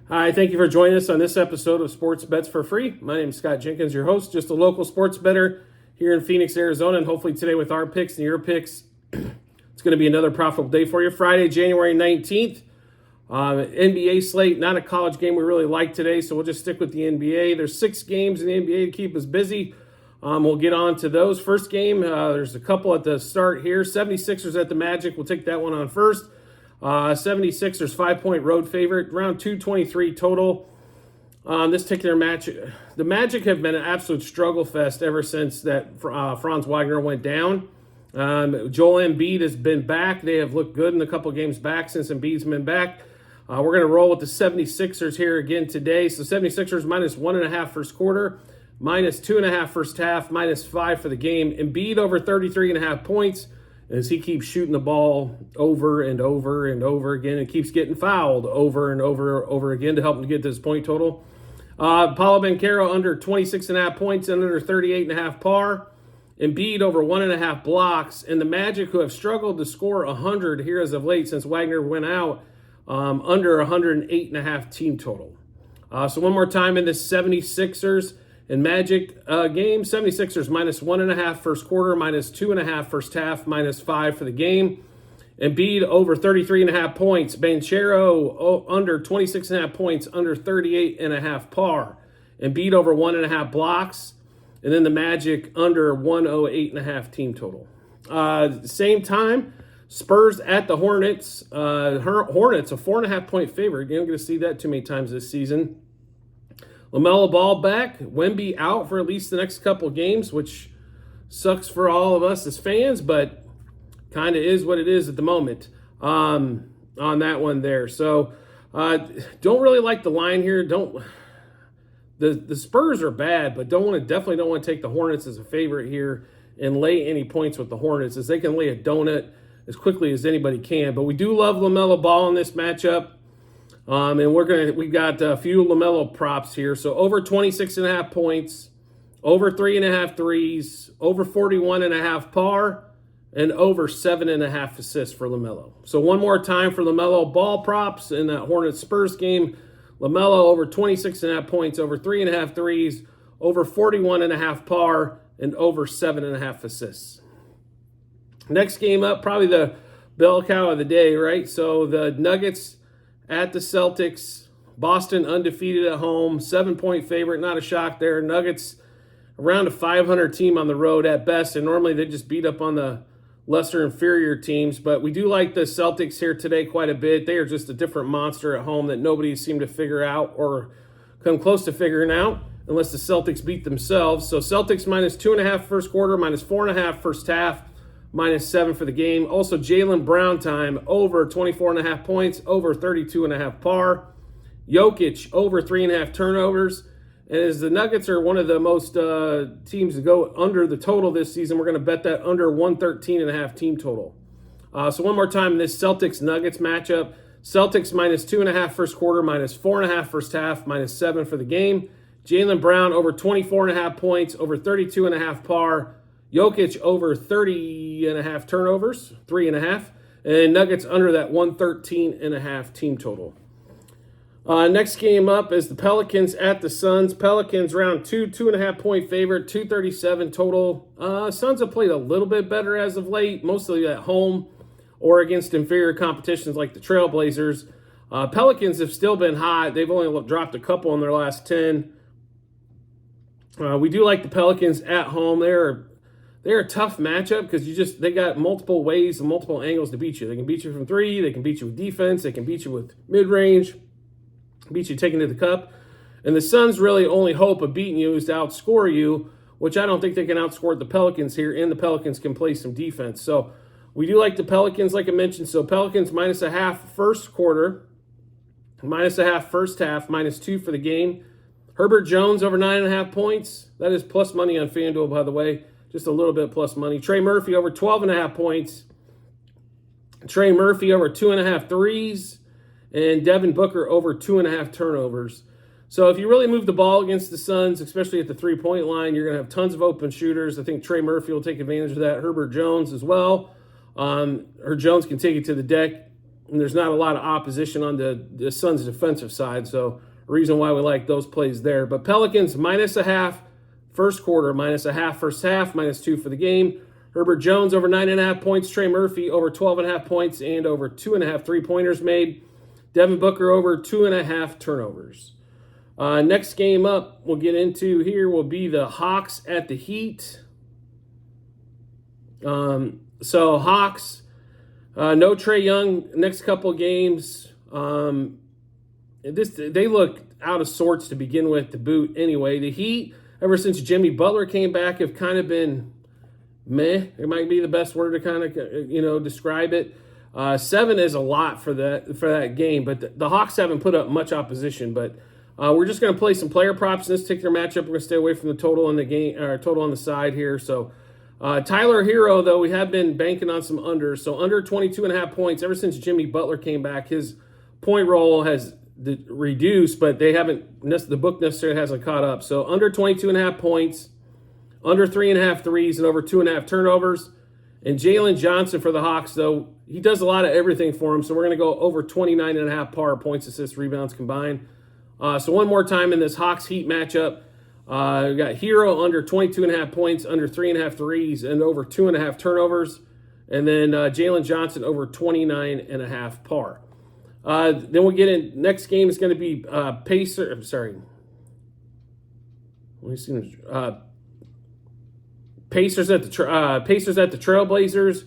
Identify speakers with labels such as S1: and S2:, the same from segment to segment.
S1: Hi, thank you for joining us on this episode of Sports Bets for Free. My name is Scott Jenkins, your host, just a local sports bettor here in Phoenix, Arizona, and hopefully today with our picks and your picks, it's going to be another profitable day for you. Friday, January 19th, NBA slate, not a college game we really like today, so we'll just stick with the NBA. There's 6 games in the NBA to keep us busy. We'll get on to those. First game, there's a couple at the start here. 76ers at the Magic. We'll take that one on first. 76ers 5-point road favorite, around 223 total. This particular match, the Magic have been an absolute struggle fest ever since that Franz Wagner went down. Joel Embiid has been back. They have looked good in a couple games back since Embiid's been back. We're going to roll with the 76ers here again today. So 76ers minus 1.5 first quarter, minus 2.5 first half, minus 5 for the game. Embiid over 33.5 points. As he keeps shooting the ball over and over and over again and keeps getting fouled over and over again to help him to get to his point total. Paolo Banchero under 26.5 points and under 38.5 par. Embiid over 1.5 blocks. And the Magic, who have struggled to score 100 here as of late since Wagner went out, under 108.5 team total. So one more time in this 76ers and Magic game, 76ers minus 1.5 first quarter, minus 2.5 first half, minus 5 for the game. Embiid over 33.5 points. Banchero under 26.5 points, under 38.5 par. Embiid over 1.5 blocks. And then the Magic under 108.5 team total. Same time, Spurs at the Hornets. Hornets, a 4.5 point favorite. You're not going to see that too many times this season. LaMelo Ball back, Wemby out for at least the next couple games, which sucks for all of us as fans, but kind of is what it is at the moment on that one there. So don't really like the line here. The Spurs are bad, but definitely don't want to take the Hornets as a favorite here and lay any points with the Hornets, as they can lay a donut as quickly as anybody can. But we do love LaMelo Ball in this matchup. And we've got a few LaMelo props here. So over 26.5 points, over 3.5 threes, over 41.5 par, and over 7.5 assists for LaMelo. So one more time for LaMelo Ball props in that Hornets Spurs game. LaMelo over 26.5 points, over 3.5 threes, over 41.5 par, and over 7.5 assists. Next game up, probably the bell cow of the day, right? So the Nuggets at the Celtics. Boston undefeated at home, 7-point favorite, not a shock there. Nuggets around a 500 team on the road at best, and normally they just beat up on the lesser inferior teams. But we do like the Celtics here today quite a bit. They are just a different monster at home that nobody seemed to figure out or come close to figuring out unless the Celtics beat themselves. So Celtics minus 2.5 first quarter, minus 4.5 first half, minus 7 for the game. Also, Jaylen Brown time, over 24.5 points, over 32.5 par. Jokic, over 3.5 turnovers. And as the Nuggets are one of the most teams to go under the total this season, we're going to bet that under 113.5 team total. So one more time in this Celtics-Nuggets matchup. Celtics minus 2.5 first quarter, minus 4.5 first half, minus 7 for the game. Jaylen Brown, over 24.5 points, over 32.5 par. Jokic over 30.5 turnovers, 3.5, and Nuggets under that 113.5 team total. Next game up is the Pelicans at the Suns. Pelicans round 2.5 point favorite, 237 total. Suns have played a little bit better as of late, mostly at home or against inferior competitions like the Trailblazers. Pelicans have still been hot. They've only dropped a couple in their last 10. We do like the Pelicans at home. They're a tough matchup because they got multiple ways and multiple angles to beat you. They can beat you from 3, they can beat you with defense, they can beat you with mid-range, beat you taking to the cup. And the Suns' really only hope of beating you is to outscore you, which I don't think they can outscore the Pelicans here, and the Pelicans can play some defense. So we do like the Pelicans, like I mentioned. So Pelicans minus 1/2 first quarter, minus 1/2 first half, minus 2 for the game. Herbert Jones over 9.5 points. That is plus money on FanDuel, by the way. Just a little bit plus money. Trey Murphy over 12.5 points. Trey Murphy over 2.5 threes. And Devin Booker over 2.5 turnovers. So if you really move the ball against the Suns, especially at the three-point line, you're going to have tons of open shooters. I think Trey Murphy will take advantage of that. Herbert Jones as well. Jones can take it to the deck. and there's not a lot of opposition on the Suns' defensive side, so reason why we like those plays there. But Pelicans -0.5 first quarter, -0.5 first half, -2 for the game. Herbert Jones over 9.5 points. Trey Murphy over 12.5 points and over 2.5 3-pointers made. Devin Booker over 2.5 turnovers. Next game up we'll get into here will be the Hawks at the Heat. So Hawks, no Trae Young next couple games. They look out of sorts to begin with, to boot anyway. The Heat, ever since Jimmy Butler came back, have kind of been meh. It might be the best word to kind of describe it. 7 is a lot for that game, but the Hawks haven't put up much opposition. But we're just going to play some player props in this particular matchup. We're going to stay away from the total on the game, or total on the side here. So Tyler Hero, though, we have been banking on some unders. So under 22.5 points. Ever since Jimmy Butler came back, his point roll has reduced, but the book necessarily hasn't caught up. So under 22.5 points, under 3.5 threes, and over 2.5 turnovers. And Jalen Johnson for the Hawks, though, he does a lot of everything for him. So we're going to go over 29.5 par points, assists, rebounds combined. So one more time in this Hawks Heat matchup, we got Hero under 22.5 points, under 3.5 threes, and over 2.5 turnovers. And then Jalen Johnson over 29.5 par. Then we'll get in. Next game is going to be Pacers at the Trailblazers.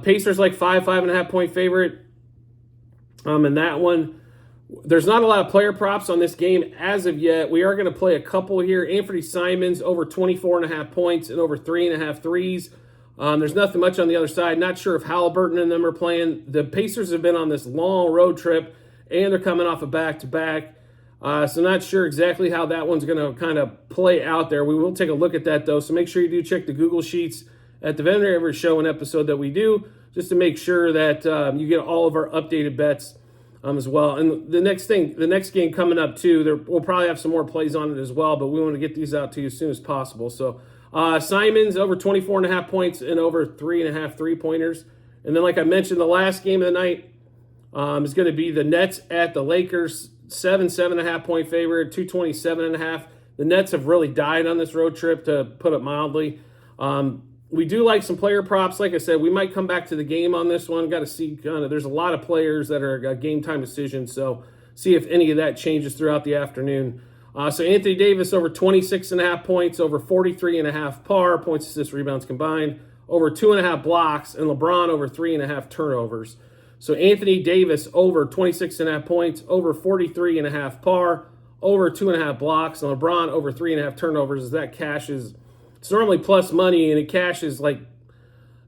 S1: Pacers like 5.5 point favorite. In that one, there's not a lot of player props on this game as of yet. We are going to play a couple here. Anthony Simons over 24.5 points and over 3.5 threes. There's nothing much on the other side. Not sure if Halliburton and them are playing. The Pacers have been on this long road trip, and they're coming off a back-to-back. So not sure exactly how that one's going to kind of play out there. We will take a look at that, though. So make sure you do check the Google Sheets at the end of every show and episode that we do, just to make sure that you get all of our updated bets as well. And the next game coming up, too, we'll probably have some more plays on it as well, but we want to get these out to you as soon as possible. So Simons over 24.5 points and over 3.5 3-pointers. And then, like I mentioned, the last game of the night is going to be the Nets at the Lakers. 7.5 point favorite, 227.5. The Nets have really died on this road trip, to put it mildly. We do like some player props. Like I said, we might come back to the game on this one. Got to see there's a lot of players that are game time decisions, so see if any of that changes throughout the afternoon. So Anthony Davis over 26.5 points, over 43.5 par, points, assists, rebounds combined, over 2.5 blocks, and LeBron over 3.5 turnovers. So Anthony Davis over 26.5 points, over 43.5 par, over 2.5 blocks, and LeBron over 3.5 turnovers. As that cashes, it's normally plus money, and it cashes like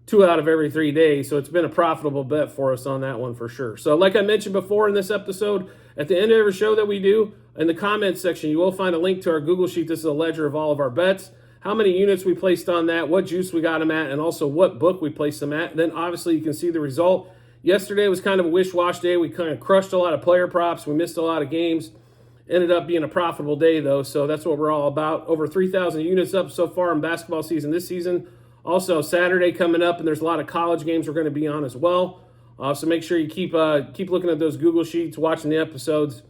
S1: 2 out of every 3 days. So it's been a profitable bet for us on that one for sure. So like I mentioned before in this episode, at the end of every show that we do, in the comments section, you will find a link to our Google Sheet. This is a ledger of all of our bets, how many units we placed on that, what juice we got them at, and also what book we placed them at. Then obviously you can see the result. Yesterday was kind of a wish-wash day. We kind of crushed a lot of player props. We missed a lot of games. Ended up being a profitable day, though, so that's what we're all about. Over 3,000 units up so far in basketball season this season. Also, Saturday coming up, and there's a lot of college games we're going to be on as well. So make sure you keep looking at those Google Sheets, watching the episodes.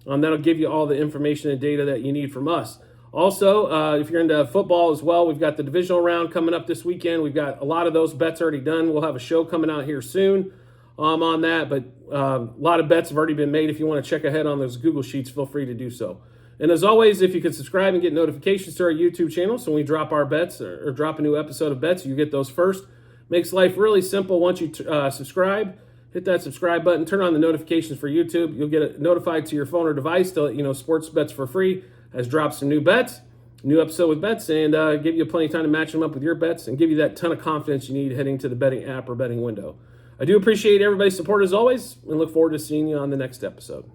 S1: That'll give you all the information and data that you need from us. Also, if you're into football as well, we've got the divisional round coming up this weekend. We've got a lot of those bets already done. We'll have a show coming out here soon on that, but a lot of bets have already been made. If you want to check ahead on those Google Sheets, feel free to do so. And as always, if you could subscribe and get notifications to our YouTube channel, so when we drop our bets or drop a new episode of bets, you get those first. Makes life really simple. Once you subscribe, hit that subscribe button, turn on the notifications for YouTube. You'll get it notified to your phone or device to let you know Sports Bets for Free has dropped some new bets, new episode with bets, and give you plenty of time to match them up with your bets and give you that ton of confidence you need heading to the betting app or betting window. I do appreciate everybody's support as always, and look forward to seeing you on the next episode.